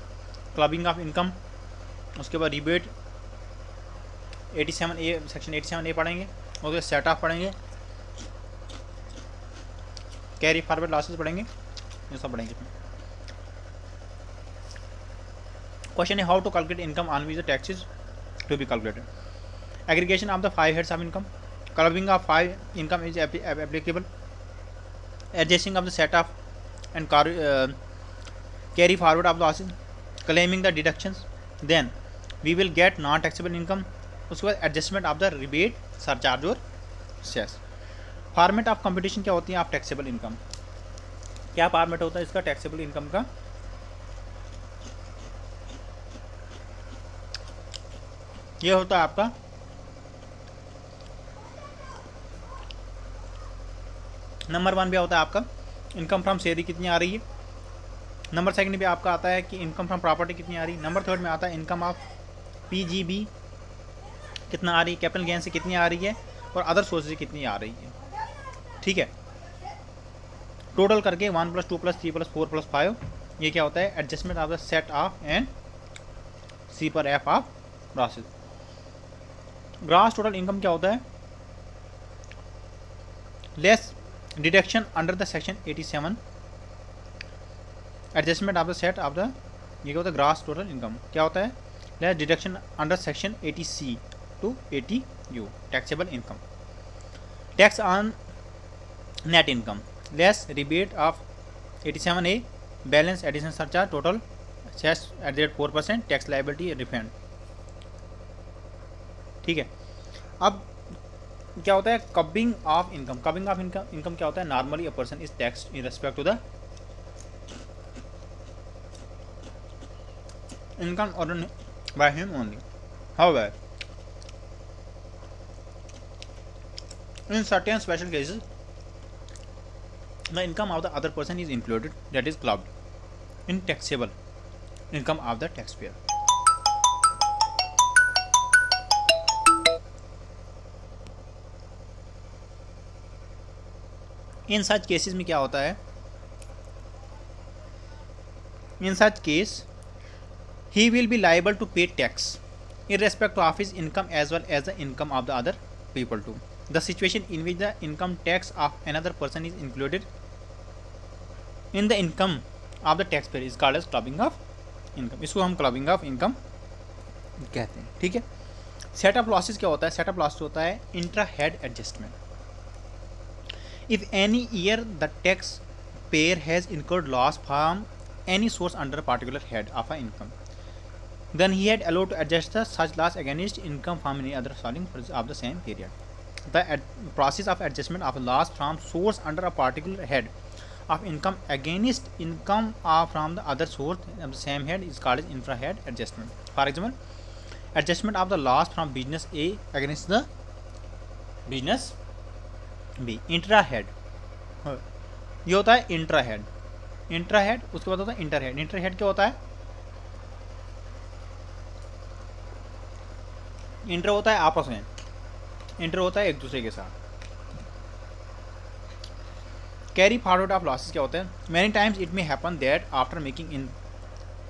clubbing of income, उसके बाद रिबेट 87A सेक्शन 87A पढ़ेंगे, उसके सेट ऑफ पढ़ेंगे, कैरी फॉरवर्ड लॉसेस पढ़ेंगे, ये सब पढ़ेंगे। क्वेश्चन है how to calculate income on which the taxes to be calculated, aggregation of the 5 heads of income, clubbing of 5 income is applicable, adjusting of the set off and carry forward of losses, claiming the deductions, then we will get non taxable income, उसके बाद adjustment of the rebate, surcharge और cess। Format of competition क्या होती है आप taxable income, क्या format होता है इसका टैक्सेबल इनकम का, ये होता है आपका नंबर 1 भी होता है आपका इनकम फ्रॉम सैलरी कितनी आ रही है, नंबर 2 भी आपका आता है कि इनकम फ्रॉम प्रॉपर्टी कितनी आ रही है, नंबर 3 में आता है इनकम ऑफ PGB कितना आ रही है, कैपिटल गेन से कितनी आ रही है, और अदर सोर्स से कितनी आ रही है, ठीक है। टोटल करके 1 + 2 + 3 + 4 + 5 ये क्या होता है adjustment of the set off and C पर F of grosses. Gross total income क्या होता है, less deduction under the section 87, adjustment of the set off the, ये क्या होता है ग्रॉस टोटल इनकम क्या होता है, less deduction under section 80C to 80U taxable income, tax on net income, less rebate of 87A, balance additional surcharge, total cess at the 4%, tax liability refund, ठीक है। अब क्या होता है clubbing of income, clubbing of income क्या होता है, normally a person is tax in respect to the income or by him only, however in certain special cases the income of the other person is included, that is clubbed in taxable income of the tax payer. In such cases में क्या होता है, in such case he will be liable to pay tax in respect of his income as well as the income of the other people too, the situation in which the income tax of another person is included in the income of the tax payer is called as clubbing of income, इसको हम clubbing of income कहते हैं, ठीक है। Set of losses क्या होता है, set of losses होता है intra head adjustment, if any year the taxpayer has incurred loss from any source under a particular head of a income, then he had allowed to adjust the such loss against income from any other source of the same period. The process of adjustment of loss from source under a particular head of income against income from the other source of the same head is called as intra-head adjustment. For example, adjustment of the loss from business A against the business B, intra head ये होता है intra head, intra head उसके बाद होता है inter head, inter head क्या होता है, इंटर होता है आपस में, इंटर होता है एक दूसरे के साथ। कैरी फॉरवर्ड ऑफ लॉसेस क्या होता है, many times it may happen that after making in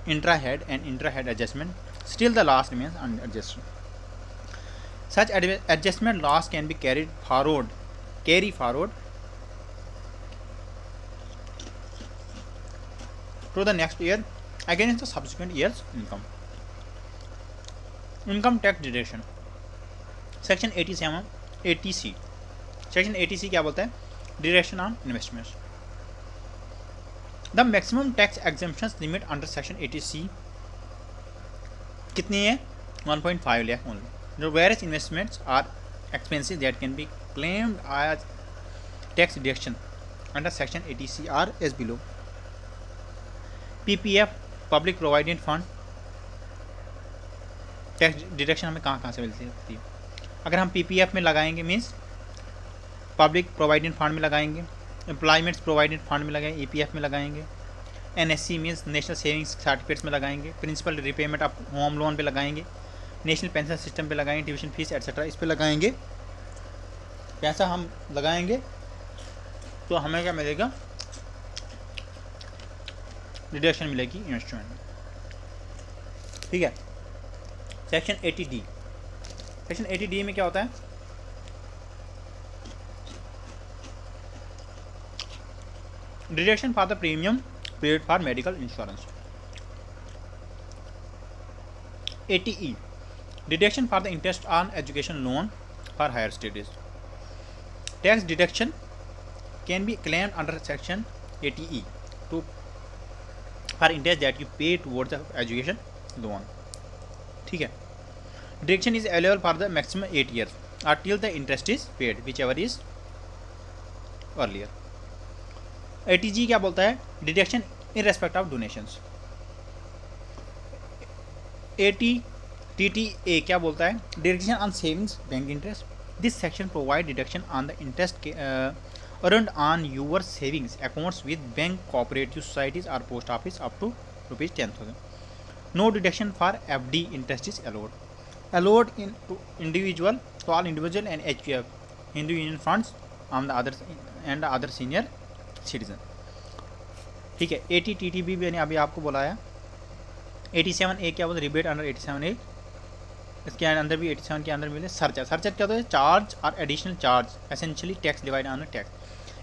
intra head and intra head adjustment still the loss remains unadjusted, Such adjustment loss can be carry forward to the next year against the subsequent year's income. Income tax deduction. Section 87 ATC. Section ATC क्या बोलता है? Deduction on investments. The maximum tax exemptions limit under section 80C कितनी है? 1.5 lakh only. The various investments are expenses that can be claimed as tax deduction under section 80C are as below. PPF Public Provident Fund tax deduction हमें कहाँ से मिलती है? अगर हम PPF में लगाएंगे मीन्स पब्लिक प्रोवाइडेंट फंड में लगाएंगे, एम्प्लॉयमेंट्स प्रोवाइडेंट फंड में लगाएंगे, EPF में लगाएंगे, NSC means national savings certificates में लगाएंगे, principal repayment of home loan पे लगाएंगे, नेशनल पेंशन सिस्टम पे लगाएंगे, ट्यूशन फीस एटसेट्रा इस पे लगाएंगे। पैसा हम लगाएंगे तो हमें क्या मिलेगा? डिडक्शन मिलेगी इन्वेस्टमेंट। ठीक है। Section 80D। सेक्शन 80D में क्या होता है? Deduction for the premium paid for medical insurance. 80E deduction for the interest on education loan for higher studies. Tax deduction can be claimed under section 80E to for interest that you pay towards the education loan. ठीक है। Deduction is available for the maximum 8 years और till the interest is paid whichever is earlier. 80G क्या बोलता है? Deduction in respect of donations. 80TTA क्या बोलता है? Deduction on savings bank interest. This section provide deduction on the interest earned on your savings accounts with bank, cooperative societies or post office up to ₹10,000. No deduction for FD interest is allowed. Allowed to individual, to all individual and HPF, Hindu Union funds on the others and the other senior citizen. ठीक है। 80TTB भी मैंने अभी आपको बुलाया। 87A क्या बोलते? Rebate under 87A। इसके अंदर भी 87 के अंदर मिले सरचार्ज। सरचार्ज क्या होता है? चार्ज और additional charge, essentially tax divide on tax.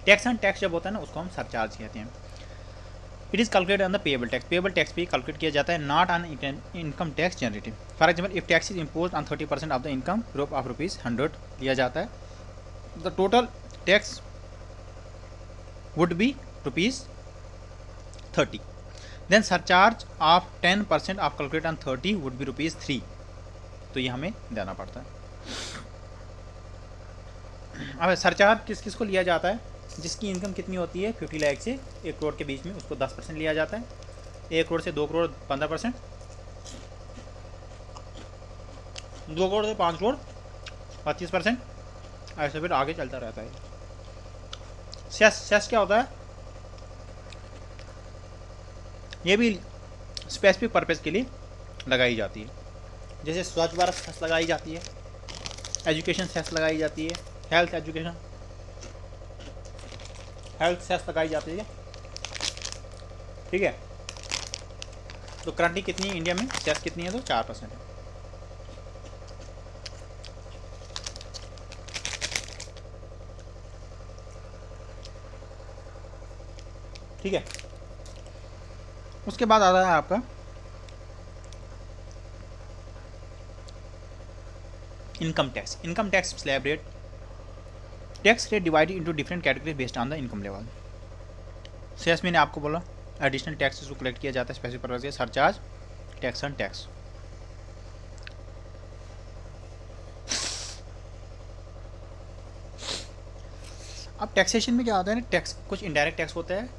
Tax on tax जब होता है ना उसको हम सरचार्ज कहते हैं। It is calculated on the payable tax. Payable tax पे कैलकुलेट किया जाता है, not on income tax generated. For example if tax is impose on 30% of the income group of ₹100 लिया जाता है, the total tax would be ₹30। Then surcharge of 10% of calculate on 30 would be ₹3। तो ये हमें देना पड़ता है। अब सरचार्ज किस किस को लिया जाता है? जिसकी इनकम कितनी होती है 50 लाख से 1 करोड़ के बीच में, उसको 10% लिया जाता है। 1 करोड़ से 2 करोड़ 15%, 2 करोड़ से 5 करोड़ 25%, ऐसे फिर आगे चलता रहता है। सेस क्या होता है? ये भी स्पेसिफिक पर्पज़ के लिए लगाई जाती है। जैसे स्वच्छ भारत सेस लगाई जाती है, एजुकेशन सेस लगाई जाती है, हेल्थ सेस लगाई जाती है। ठीक है। तो करंटली कितनी है इंडिया में सेस कितनी है? तो 4% है। ठीक है। उसके बाद आता है आपका income tax. Income tax slab rate. Tax rate divided into different category based on the income level. Cess मैंने आपको बोला एडिशनल टैक्सेस को कलेक्ट किया जाता है स्पेसिफिक पर्पज के, सरचार्ज, टैक्स ऑन टैक्स। अब टैक्सेशन में क्या होता है ना, टैक्स कुछ इनडायरेक्ट टैक्स होता है।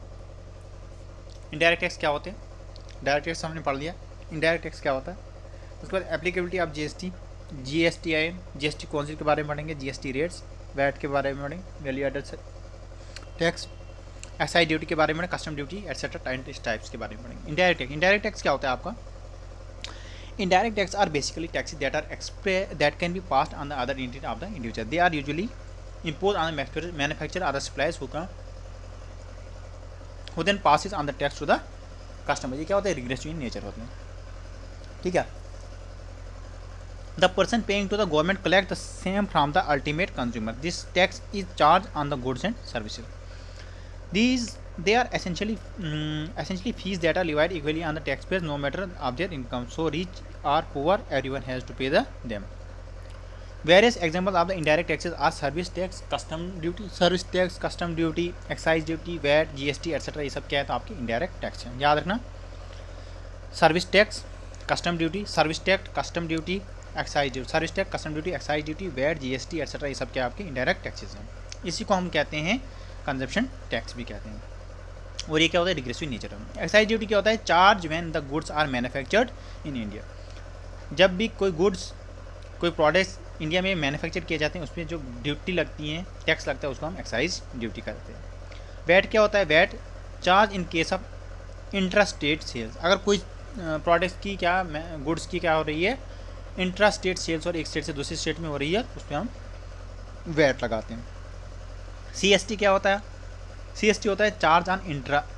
इनडायरेक्ट टैक्स क्या होते हैं? डायरेक्ट टैक्स हमने पढ़ लिया। इनडायरेक्ट टैक्स क्या होता है? उसके बाद एप्लीकेबिलिटी ऑफ GST आए। GST काउंसिल के बारे में पढ़ेंगे, GST रेट्स, वैट के बारे में पढ़ेंगे, value added tax, excise duty के बारे में, कस्टम ड्यूटी एटसेट्रा टाइप्स के बारे में पढ़ेंगे। इनडायरेक्ट टैक्स क्या होता है आपका? Indirect tax are basically taxes that can be passed on the other entity of the individual. They are usually imposed on the manufacturer or the suppliers who then passes on the tax to the customer। ये क्या होता है? Regressive in nature होते हैं। ठीक है। The person paying to the government collect the same from the ultimate consumer. This tax is charged on the goods and services. They are essentially fees that are levied equally on the taxpayers no matter of their income. So rich or poor, everyone has to pay them. Various examples of the indirect taxes are service tax, custom duty, excise duty, VAT, GST etc. ये सब क्या है तो आपके indirect tax है, याद रखना. Service tax, custom duty, service tax, custom duty, excise duty, service tax, custom duty, excise duty, VAT, GST etcetera, ये सब क्या आपके इनडायरेक्ट टैक्सेस हैं. इसी को हम कहते हैं कंजप्शन टैक्स भी कहते हैं. और ये क्या होता है, रिग्रेसिव नेचर है. एक्साइज ड्यूटी क्या होता है, charge when the goods are manufactured in India. जब भी कोई गुड्स, कोई प्रोडक्ट्स इंडिया में मैन्युफैक्चर किए जाते हैं उस पर जो ड्यूटी लगती है, टैक्स लगता है, उसको हम एक्साइज ड्यूटी करते हैं. वैट क्या होता है, VAT charge in case of intra state sales. अगर कोई प्रोडक्ट्स की क्या, गुड्स की क्या हो रही है, इंट्रा स्टेट सेल्स और एक स्टेट से दूसरी स्टेट में हो रही है, उस पर हम वैट लगाते हैं. सीएसटी क्या होता है, सीएसटी होता है charge on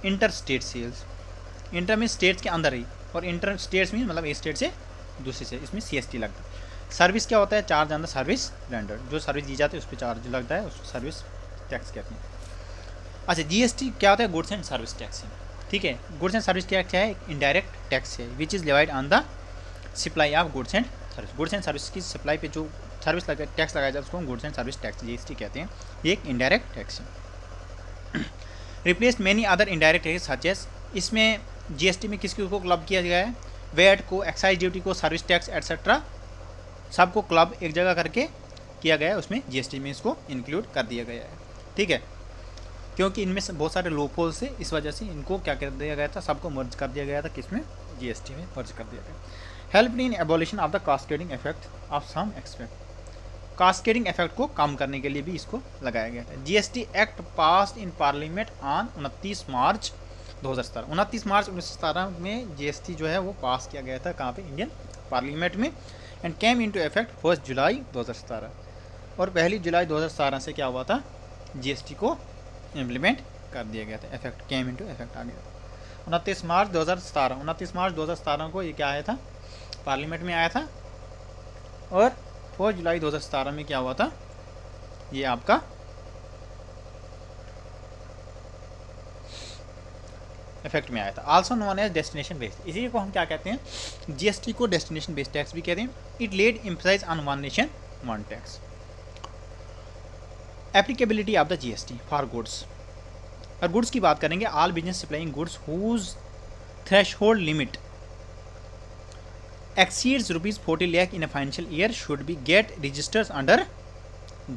inter state sales. Inter में स्टेट्स के अंदर ही, और इंटर स्टेट्स में मतलब एक स्टेट से दूसरी से, इसमें सीएसटी लगता है. सर्विस क्या होता है, charge on the service render. जो सर्विस दी जाती है उस पर चार्ज लगता है, उसको सर्विस टैक्स कहते हैं. अच्छा, जीएसटी क्या होता है, गुड्स एंड सर्विस टैक्स है. ठीक है, गुड्स एंड सर्विस टैक्स क्या है, इनडायरेक्ट टैक्स है which is levied on the supply of goods and service. Goods and service की सप्लाई पे जो सर्विस लगा, टैक्स लगाया जाता है उसको हम goods and service tax GST कहते हैं. ये एक इनडायरेक्ट टैक्स है. Replace many other indirect tax such as. इसमें जीएसटी में किसको को क्लब किया गया है, वैट को, एक्साइज ड्यूटी को, सर्विस टैक्स एट्सेट्रा सबको क्लब एक जगह करके किया गया है, उसमें जीएसटी में इसको इंक्लूड कर दिया गया है. ठीक है, क्योंकि इनमें से बहुत सारे लूप होल्स से, इस वजह से इनको क्या कर दिया गया था, सबको मर्ज कर दिया गया था, किसमें, जीएसटी में मर्ज कर दिया गया. Help in abolition of the cascading effect of some expect. Cascading effect को कम करने के लिए भी इसको लगाया गया था. GST act pass in parliament on 29 मार्च 2017. 29 मार्च 1917 में जीएसटी जो है वो पास किया गया था, कहाँ पे, इंडियन पार्लियामेंट में. And came into effect 1 July 2017. और 1 जुलाई 2017 से क्या हुआ था, जीएसटी को इम्प्लीमेंट कर दिया गया था. इफेक्ट केम इनटू इफेक्ट आ गया. 29 मार्च 2017 को ये क्या आया था, पार्लियामेंट में आया था. और 4 जुलाई 2017 में क्या हुआ था, ये आपका इफेक्ट में आया था. Also known as destination based. इसी को हम क्या कहते हैं, जीएसटी को डेस्टिनेशन बेस्ड टैक्स भी कहते हैं. It laid emphasize on one nation one tax. Applicability of the GST for goods. और गुड्स की बात करेंगे, all business supplying goods whose threshold limit exceeds rupees 40 lakh in a financial year should be get registered under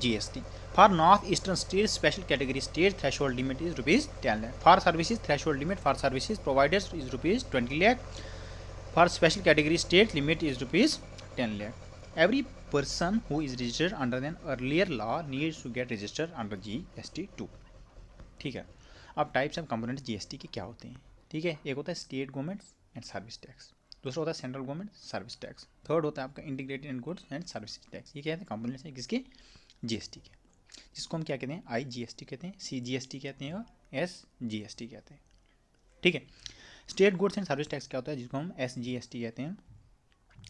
GST. For north eastern states, special category states, threshold limit is rupees 10 lakh. For services, threshold limit for services providers is rupees 20 lakh. For special category state, limit is rupees 10 lakh. Every person who is registered under an earlier law needs to get registered under GST too. ठीक है, अब types of component GST के क्या होते हैं. ठीक है, एक होता है state government and service tax, दूसरा होता है central government service tax, third होता है आपका integrated and goods and service tax. ये क्या है, कंपोनेंट्स हैं किसके, जीएसटी के, जिसको हम क्या कहते हैं, आईजीएसटी कहते हैं, सीजीएसटी कहते हैं और एसजीएसटी कहते हैं. ठीक है, state goods and service tax क्या होता है, जिसको हम एसजीएसटी कहते हैं.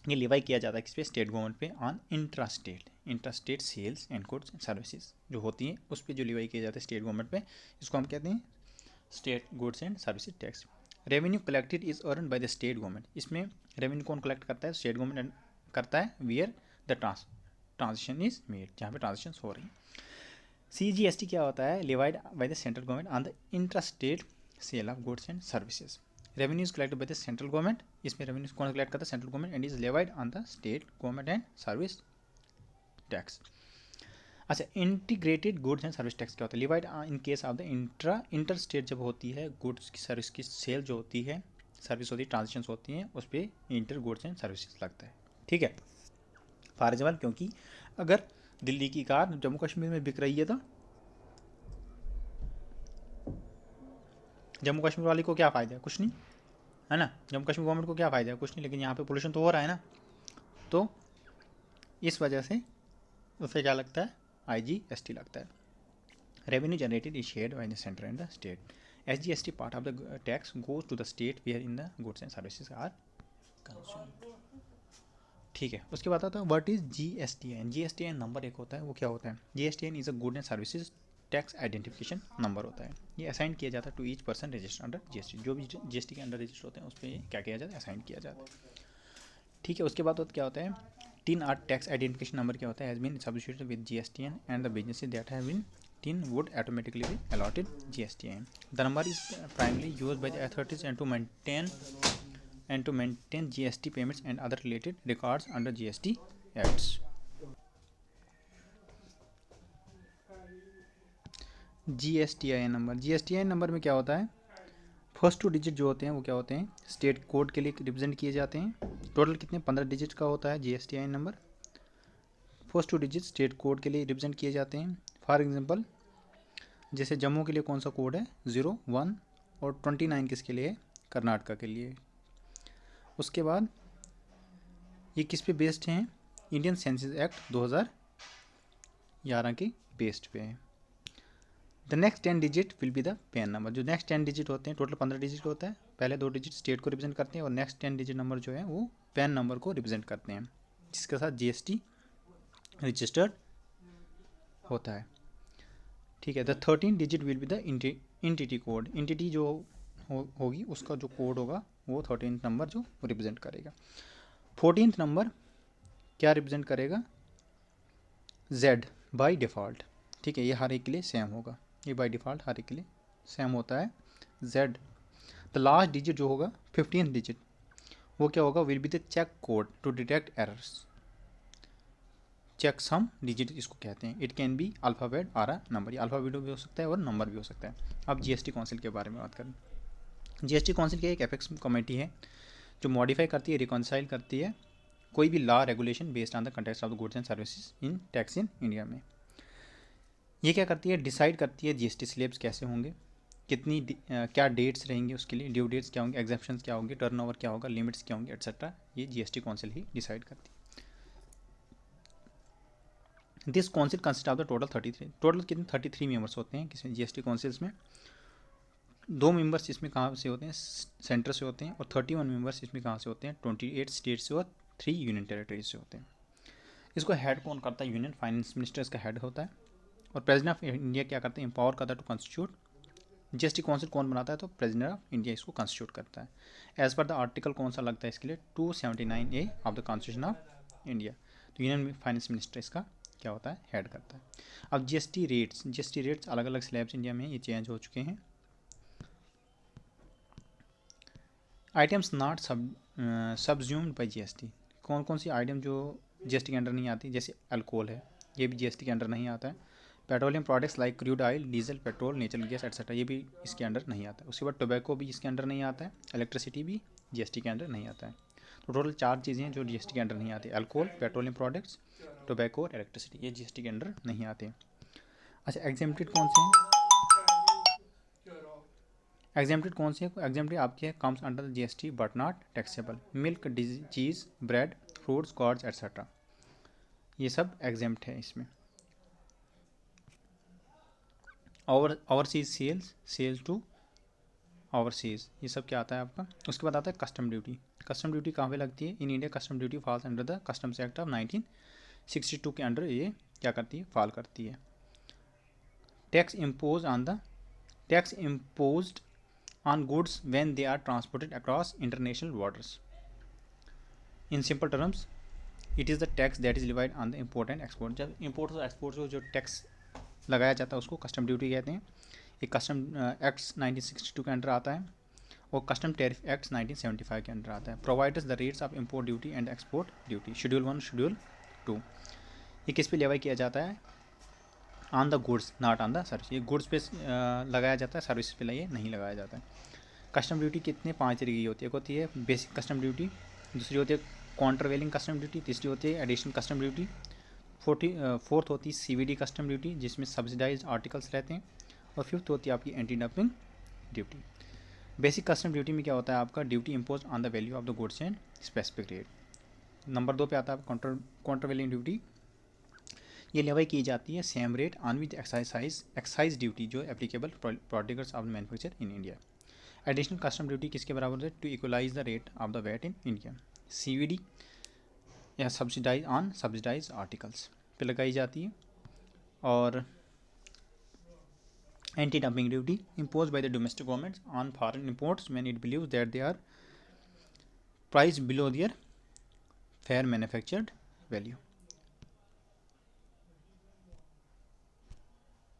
ये लिवाई किया जाता है किस पे, स्टेट गवर्नमेंट पे on intrastate sales and goods and services जो होती हैं उस पर जो लिवाई किया जाता है स्टेट गवर्नमेंट पे, इसको हम कहते हैं state goods and services tax. Revenue collected is earn by the state government. इसमें रेवेन्यू कौन कलेक्ट करता है, स्टेट गवर्नमेंट करता है. Wear the transaction is made, जहाँ पे ट्रांजेक्शन हो रही है. सीजीएसटी क्या होता है, levied by the central government on the intrastate sale of goods and services. Revenue is collected by the central government. इसमें रेवेन्यू कौन कलेक्ट करता है, central government, and is levied on the state government and service tax. अच्छा, integrated goods and service tax क्या होता है, levied in case of the inter state जब होती है गुड्स की सर्विस की सेल जो होती है, सर्विस होती है, ट्रांजेक्शन होती हैं, उस पर इंटर गुड्स एंड सर्विसेज लगता है. ठीक है, फॉर एग्जाम्पल, क्योंकि अगर दिल्ली की कार जम्मू कश्मीर में बिक रही है तो जम्मू कश्मीर वाले को क्या फ़ायदा है, कुछ नहीं है ना. जम्मू कश्मीर गवर्नमेंट को क्या फ़ायदा है, कुछ नहीं, लेकिन यहाँ पे पोल्यूशन तो हो रहा है ना, तो इस वजह से उसे क्या लगता है, आईजीएसटी लगता है. Revenue generated is shared by the centre and the state. SGST part of the tax goes to the state where in the goods and services are consumed. ठीक है, उसके बाद आता है what is GSTIN। GSTIN number एक होता है, वो क्या होता है? GSTIN is a good and services tax identification number होता है। ये असाइन किया जाता है to each person register under GST। जो भी GST के अंडर रजिस्टर होते हैं उस पर क्या किया जाता है? असाइन किया जाता है। ठीक है, उसके बाद क्या होता है? TIN or tax identification number क्या होता है? Has been substituted with GSTIN and the businesses that have been TIN would automatically be allotted GSTIN. The number is primarily used by the authorities and to maintain GST payments and other related records under GST Acts. GSTIN number में क्या होता है? First 2 digit जो होते हैं वो क्या होते हैं? स्टेट कोड के लिए रिप्रेजेंट किए जाते हैं। टोटल कितने? 15 डिजिट का होता है GSTIN number. First 2 digit state code के लिए रिप्रेजेंट किए जाते हैं। फॉर एग्जांपल जैसे जम्मू के लिए कौन सा कोड है? 0, 1 और 29 किसके लिए? कर्नाटका के लिए। उसके बाद ये किस पे बेस्ड हैं? इंडियन सेंसस एक्ट 2011 के बेस्ड पे है। The next 10 digit will be the pan number. जो नेक्स्ट 10 डिजिट होते हैं, टोटल 15 डिजिट होता है, पहले 2 डिजिट स्टेट को रिप्रेजेंट करते हैं और नेक्स्ट 10 डिजिट नंबर जो है वो पैन नंबर को रिप्रेजेंट करते हैं, जिसके साथ GST रजिस्टर्ड होता है। ठीक है, the 13 digit will be the entity code. Entity जो होगी उसका जो कोड होगा वो 13 नंबर जो रिप्रेजेंट करेगा। 14 नंबर क्या रिप्रेजेंट करेगा? Z by default. ठीक है, ये हर एक के लिए सेम होगा, ये बाई डिफ़ॉल्ट हर एक के लिए सेम होता है Z। द लास्ट डिजिट जो होगा 15 डिजिट वो क्या होगा? Will be the check code to detect errors. Check sum digit इसको कहते हैं। इट कैन बी अल्फ़ाबेट और अ नंबर। ये अल्फ़ाबेट भी हो सकता है और नंबर भी हो सकता है। अब GST काउंसिल के बारे में बात करें। GST काउंसिल की एक एपेक्स कमेटी है जो मॉडिफाई करती है, रिकॉन्साइल करती है कोई भी law regulation based on the context of the goods and services in tax in India में। ये क्या करती है? डिसाइड करती है GST स्लैब्स कैसे होंगे, कितनी क्या डेट्स रहेंगी उसके लिए, ड्यू डेट्स क्या होंगे, एग्जेप्शंस क्या होंगे, टर्नओवर क्या होगा, लिमिट्स क्या होंगे, एट्सेट्रा। ये GST काउंसिल ही डिसाइड करती है। This council consist of the total 33। Total कितने? 33 मेंबर्स होते हैं किसी GST काउंसिल्स में। 2 मेंबर्स इसमें कहाँ से होते हैं? सेंटर से होते हैं। और 31 मेंबर्स इसमें कहाँ से होते हैं? 28 स्टेट से और 3 यूनियन टेरिटरीज से होते हैं। इसको हेड कौन करता है? यूनियन फाइनेंस मिनिस्टर इसका हेड होता है। और प्रेसिडेंट ऑफ इंडिया क्या करते हैं? एम्पावर करता है टू कॉन्स्टिट्यूट। GST काउंसिल कौन बनाता है? तो प्रेसिडेंट ऑफ इंडिया इसको कॉन्स्टिट्यूट करता है। एज पर द आर्टिकल कौन सा लगता है इसके लिए? 279A of the constitution of India. तो यूनियन फाइनेंस मिनिस्टर इसका क्या होता है? हेड करता है। अब GST रेट्स अलग अलग स्लैब्स इंडिया में ये चेंज हो चुके हैं। Items not subsumed by GST। कौन कौन सी आइटम जो GST के अंडर नहीं आती? जैसे अल्कोहल है, ये भी GST के अंडर नहीं आता है। Petroleum products like crude oil, diesel, petrol, natural gas etcetera, ये भी इसके अंडर नहीं आता है। उसके बाद टोबैको भी इसके अंडर नहीं आता है। इलेक्ट्रिसिटी भी GST के अंडर नहीं आता है। तो टोटल 4 चीज़ें हैं जो GST के अंडर नहीं आती। अल्कोहल, पेट्रोलियम प्रोडक्ट्स, टोबैको और इलेक्ट्रिसिटी, ये GST के अंडर नहीं आते। अच्छा, एग्जेम्प्टेड कौन से हैं? एग्जेम्प्टेड कौन से हैं? एग्जेम्प्टेड आपके comes under GST but not taxable. Milk, cheese, bread, fruits, curds etcetera, ये सब एग्जेम्प्ट है इसमें। ओवरसीज सेल्स टू ओवरसीज, ये सब क्या आता है आपका? उसके बाद आता है कस्टम ड्यूटी। कस्टम ड्यूटी कहाँ पे लगती है? In India custom duty falls under the customs act of 1962 के अंडर ये क्या करती है? फॉल करती है। Tax imposed on goods when they are transported across international waters. In simple terms it is the tax that is levied on the import and export. जब import और export को जो टैक्स लगाया जाता है उसको कस्टम ड्यूटी कहते हैं। ये कस्टम एक्ट्स 1962 के अंडर आता है और कस्टम टैरिफ एक्ट्स 1975 के अंडर आता है। Provides the rates of import duty and export duty. Schedule 1, schedule 2। ये किस पे लेवाई किया जाता है? On the goods not on the service. ये गुड्स पे लगाया जाता है, सर्विस पे ये नहीं लगाया जाता है। कस्टम ड्यूटी कितने? 5 तरीके की होती है। एक होती है बेसिक कस्टम ड्यूटी, दूसरी होती है काउंटरवेलिंग कस्टम ड्यूटी, तीसरी होती है एडिशनल कस्टम ड्यूटी, फोर्थ होती है CVD कस्टम ड्यूटी जिसमें सब्सिडाइज आर्टिकल्स रहते हैं, और फिफ्थ होती है आपकी anti dumping duty. Basic custom duty में क्या होता है आपका? Duty impose on the value of the goods and specific rate. Number 2 पे आता है काउंटरवेलिंग ड्यूटी। ये लेवाई की जाती है same rate on with excise duty जो applicable products of manufacture in India. Additional custom duty किसके बराबर है? To equalise the rate of the VAT in India. CVD या सब्सिडाइज ऑन सब्सिडाइज आर्टिकल्स पे लगाई जाती है। और anti dumping duty imposed by the domestic governments on foreign imports when it believes that they are priced below their fair manufactured value।